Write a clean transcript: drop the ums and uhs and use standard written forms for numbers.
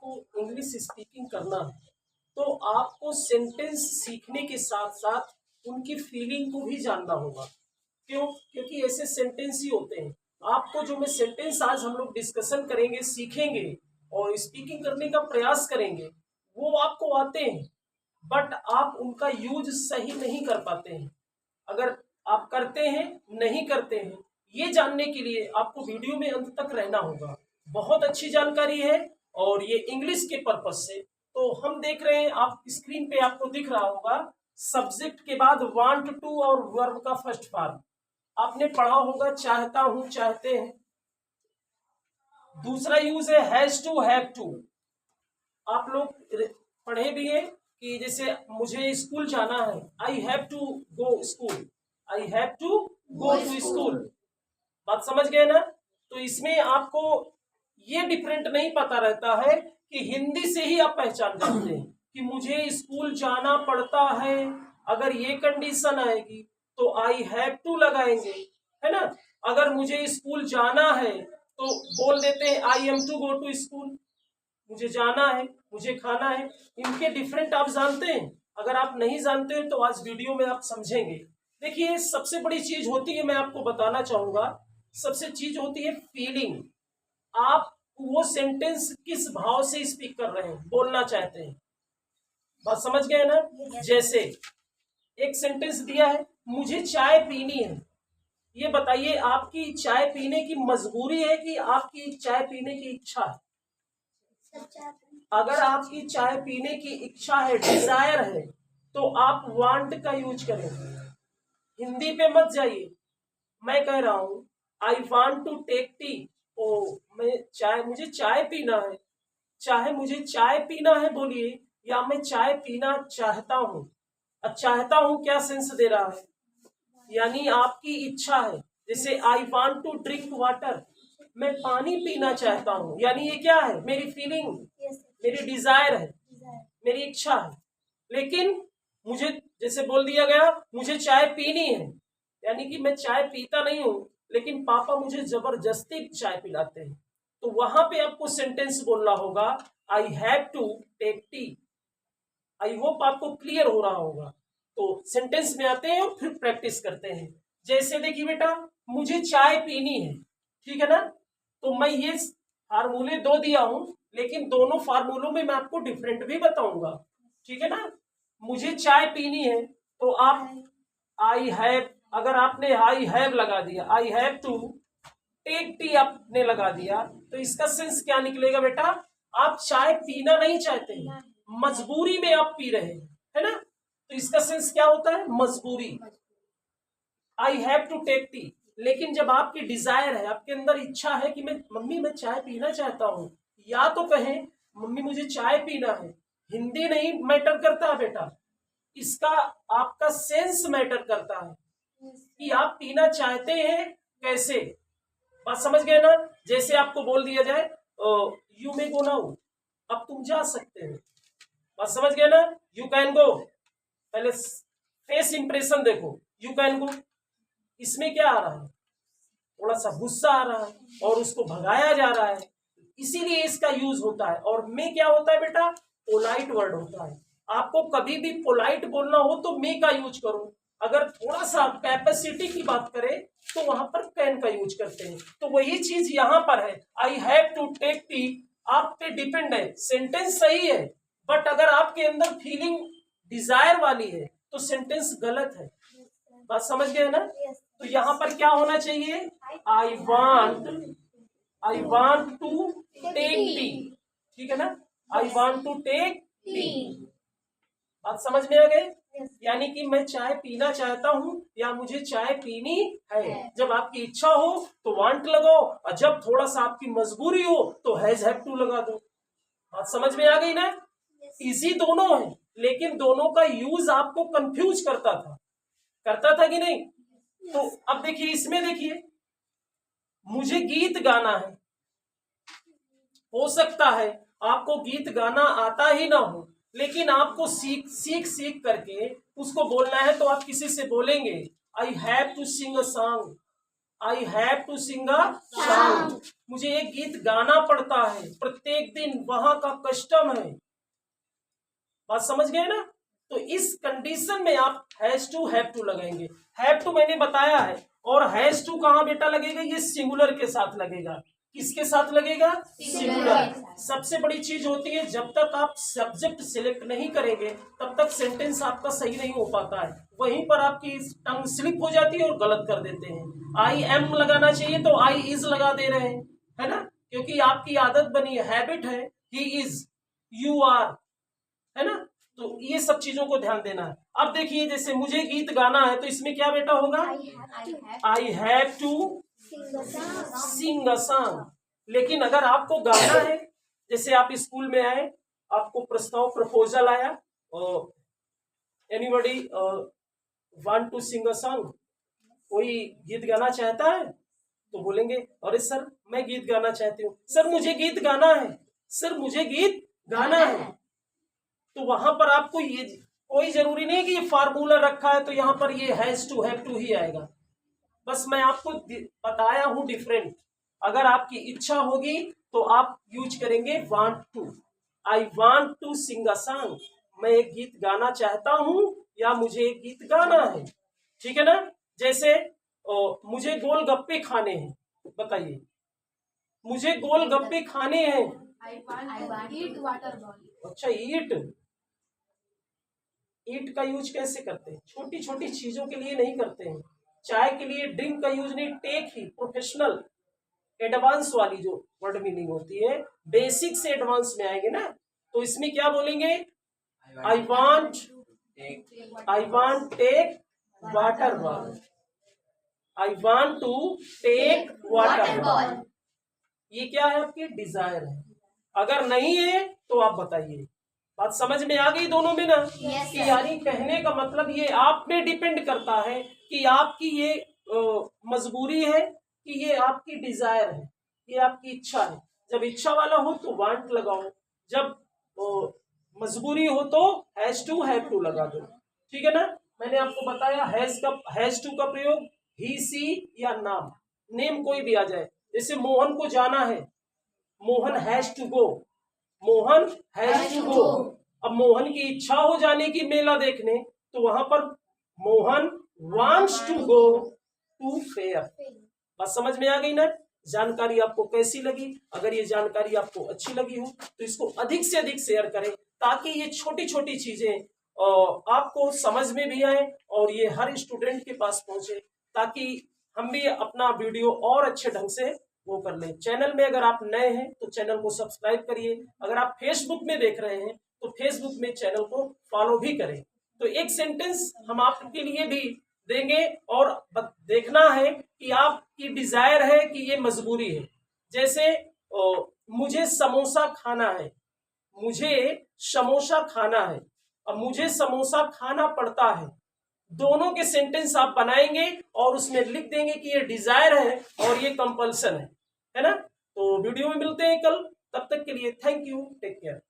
आपको English speaking करना है तो आपको सेंटेंस सीखने के साथ साथ उनकी फीलिंग को भी जानना होगा। क्यों? क्योंकि ऐसे सेंटेंस ही होते हैं। आपको जो मैं सेंटेंस आज हम लोग डिस्कशन करेंगे, सीखेंगे और स्पीकिंग करने का प्रयास करेंगे, वो आपको आते हैं बट आप उनका यूज सही नहीं कर पाते हैं। अगर आप करते हैं नहीं करते हैं, ये जानने के लिए आपको वीडियो में अंत तक रहना होगा। बहुत अच्छी जानकारी है और ये इंग्लिश के पर्पज से। तो हम देख रहे हैं, आप स्क्रीन पे आपको दिख रहा होगा सब्जेक्ट के बाद वांट टू और वर्ब का फर्स्ट फॉर्म आपने पढ़ा होगा, चाहता हूं, चाहते हैं। दूसरा यूज है हैज टू, हैव टू। आप लोग पढ़े भी हैं कि जैसे मुझे स्कूल जाना है, I have to go school, I have to go to school. बात समझ गए ना? तो इसमें आपको ये डिफरेंट नहीं पता रहता है कि हिंदी से ही आप पहचान जाते हैं कि मुझे स्कूल जाना पड़ता है। अगर ये कंडीशन आएगी तो आई हैव टू लगाएंगे, है ना। अगर मुझे स्कूल जाना है तो बोल देते हैं I am to go to school, मुझे जाना है, मुझे खाना है। इनके डिफरेंट आप जानते हैं? अगर आप नहीं जानते हैं तो आज वीडियो में आप समझेंगे। देखिए, सबसे बड़ी चीज होती है, मैं आपको बताना चाहूंगा, सबसे चीज होती है फीलिंग। आप वो सेंटेंस किस भाव से स्पीक कर रहे हैं, बोलना चाहते हैं। बात समझ गए ना? जैसे एक सेंटेंस दिया है, मुझे चाय पीनी है। ये बताइए, आपकी चाय पीने की मजबूरी है कि आपकी चाय पीने की इच्छा है? अगर आपकी चाय पीने की इच्छा है, डिजायर है, तो आप वांट का यूज करें। हिंदी पे मत जाइए। मैं कह रहा हूं I want to take tea. ओ, मुझे चाय पीना है। चाहे मुझे चाय पीना है बोलिए, या मैं चाय पीना चाहता हूं। चाहता हूं क्या सेंस दे रहा है? यानी आपकी इच्छा है। जैसे I want to drink water, मैं पानी पीना चाहता हूं, यानी ये क्या है? मेरी फीलिंग, मेरी डिजायर है, मेरी इच्छा है। लेकिन मुझे जैसे बोल दिया गया मुझे चाय पीनी है, यानी कि मैं चाय पीता नहीं हूं लेकिन पापा मुझे जबरदस्ती चाय पिलाते हैं। तो वहां पे आपको सेंटेंस बोलना होगा I have to take tea. I hope आपको क्लियर हो रहा होगा। तो सेंटेंस में आते हैं और फिर प्रैक्टिस करते हैं। जैसे देखिए बेटा, मुझे चाय पीनी है, ठीक है ना। तो मैं ये फार्मूले दो दिया हूं, लेकिन दोनों फार्मूलों में मैं आपको डिफरेंट भी बताऊंगा, ठीक है ना। मुझे चाय पीनी है तो आप आई हैव, अगर आपने आई हैव लगा दिया, I have to take tea आपने लगा दिया, तो इसका सेंस क्या निकलेगा बेटा? आप चाय पीना नहीं चाहते हैं, मजबूरी में आप पी रहे हैं, है ना। तो इसका सेंस क्या होता है? मजबूरी। I have to take tea. लेकिन जब आपकी डिजायर है, आपके अंदर इच्छा है कि मैं मम्मी मैं चाय पीना चाहता हूं, या तो कहें मम्मी मुझे चाय पीना है। हिंदी नहीं मैटर करता है बेटा, इसका आपका सेंस मैटर करता है कि आप पीना चाहते हैं कैसे। बात समझ गए ना? जैसे आपको बोल दिया जाए यू मे गो नाउ, अब तुम जा सकते हो। बात समझ गए ना? यू कैन गो, पहले फेस इंप्रेशन देखो, यू कैन गो। इसमें क्या आ रहा है? थोड़ा सा गुस्सा आ रहा है और उसको भगाया जा रहा है, इसीलिए इसका यूज होता है। और मे क्या होता है बेटा? पोलाइट वर्ड होता है। आपको कभी भी पोलाइट बोलना हो तो मे का यूज करो। अगर थोड़ा सा कैपेसिटी की बात करें तो वहां पर कैन का यूज करते हैं। तो वही चीज यहां पर है, I have to take tea आप पे डिपेंड है। सेंटेंस सही है बट अगर आपके अंदर फीलिंग डिजायर वाली है तो सेंटेंस गलत है। बात समझ गए ना? तो यहाँ पर क्या होना चाहिए? I want to take tea, ठीक है ना। I want to take tea. बात समझ में आ गई? यानी कि मैं चाय पीना चाहता हूँ या मुझे चाय पीनी है। जब आपकी इच्छा हो तो वांट लगाओ, और जब थोड़ा सा आपकी मजबूरी हो तो हैज हैव टू लगा दो। बात समझ में आ गई ना? इजी दोनों है, लेकिन दोनों का यूज आपको कंफ्यूज करता था कि नहीं? तो अब देखिए, इसमें देखिए, मुझे गीत गाना है। हो सकता है आपको गीत गाना आता ही ना हो, लेकिन आपको सीख करके उसको बोलना है। तो आप किसी से बोलेंगे I have to sing a song, I have to sing a song, मुझे एक गीत गाना पड़ता है प्रत्येक दिन, वहां का कस्टम है। बात समझ गए ना? तो इस कंडीशन में आप हैज टू लगाएंगे। हैव टू मैंने बताया है, और हैज टू कहां बेटा लगेगा? ये सिंगुलर के साथ लगेगा। किसके साथ लगेगा? सिंगुलर। सबसे बड़ी चीज होती है, जब तक आप सब्जेक्ट सिलेक्ट नहीं करेंगे तब तक सेंटेंस आपका सही नहीं हो पाता है। वहीं पर आपकी टंग स्लिप हो जाती है और गलत कर देते हैं। आई एम लगाना चाहिए तो आई इज लगा दे रहे हैं, है ना? क्योंकि आपकी आदत बनी है, हैबिट है। ही इज, यू आर, है ना? तो ये सब चीजों को ध्यान देना है। अब देखिए, जैसे मुझे गीत गाना है तो इसमें क्या बेटा होगा? I have to sing a song. लेकिन अगर आपको गाना है, जैसे आप स्कूल में आए, आपको प्रस्ताव प्रपोजल आया, anybody want to sing a song, कोई गीत गाना चाहता है? तो बोलेंगे अरे सर मैं गीत गाना चाहती हूँ, सर मुझे गीत गाना है, सर मुझे गीत गाना है। तो वहां पर आपको ये कोई जरूरी नहीं कि ये फार्मूला रखा है तो यहाँ पर ये हैज टू हैव टू ही आएगा। बस मैं आपको बताया हूं डिफरेंट। अगर आपकी इच्छा होगी तो आप यूज करेंगे want to. I want to sing a song, मैं एक गीत गाना चाहता हूं या मुझे एक गीत गाना है। ठीक है ना? जैसे मुझे गोलगप्पे खाने हैं, बताइए मुझे गोलगप्पे खाने हैं। अच्छा, ईट का यूज कैसे करते हैं? छोटी छोटी चीजों के लिए नहीं करते हैं। चाय के लिए ड्रिंक का यूज नहीं, टेक ही प्रोफेशनल एडवांस वाली जो वर्ड मीनिंग होती है, बेसिक से एडवांस में आएंगे ना, तो इसमें क्या बोलेंगे? I want take water ball, I want to take water ball. ये क्या है? आपकी डिजायर है। अगर नहीं है तो आप बताइए। बात समझ में आ गई दोनों में ना? कि यानी कहने का मतलब ये आप पे डिपेंड करता है कि आपकी ये मजबूरी है कि ये आपकी डिजायर है, ये आपकी इच्छा है। जब इच्छा वाला हो तो वांट लगाओ, जब मजबूरी हो तो हैज टू हैव टू लगा दो। ठीक है ना? मैंने आपको बताया हैज टू का प्रयोग ही सी या नाम, नेम कोई भी आ जाए। जैसे मोहन को जाना है, Mohan has to go, Mohan has to go. अब मोहन की इच्छा हो जाने की मेला देखने, तो वहां पर Mohan wants to go to fair. बात समझ में आ गई ना? जानकारी आपको कैसी लगी? अगर ये जानकारी आपको अच्छी लगी हो तो इसको अधिक से अधिक शेयर करें, ताकि ये छोटी छोटी चीजें आपको समझ में भी आए और ये हर स्टूडेंट के पास पहुंचे, ताकि हम भी अपना वीडियो और अच्छे ढंग से वो कर लें। चैनल में अगर आप नए हैं तो चैनल को सब्सक्राइब करिए। अगर आप फेसबुक में देख रहे हैं तो फेसबुक में चैनल को फॉलो भी करें। तो एक सेंटेंस हम आपके लिए भी देंगे और देखना है कि आपकी डिजायर है कि ये मजबूरी है। जैसे मुझे समोसा खाना है, मुझे समोसा खाना है, अब मुझे समोसा खाना पड़ता है। दोनों के सेंटेंस आप बनाएंगे और उसमें लिख देंगे कि ये डिजायर है और ये कंपल्सन है ना? तो वीडियो में मिलते हैं कल, तब तक के लिए थैंक यू, टेक केयर।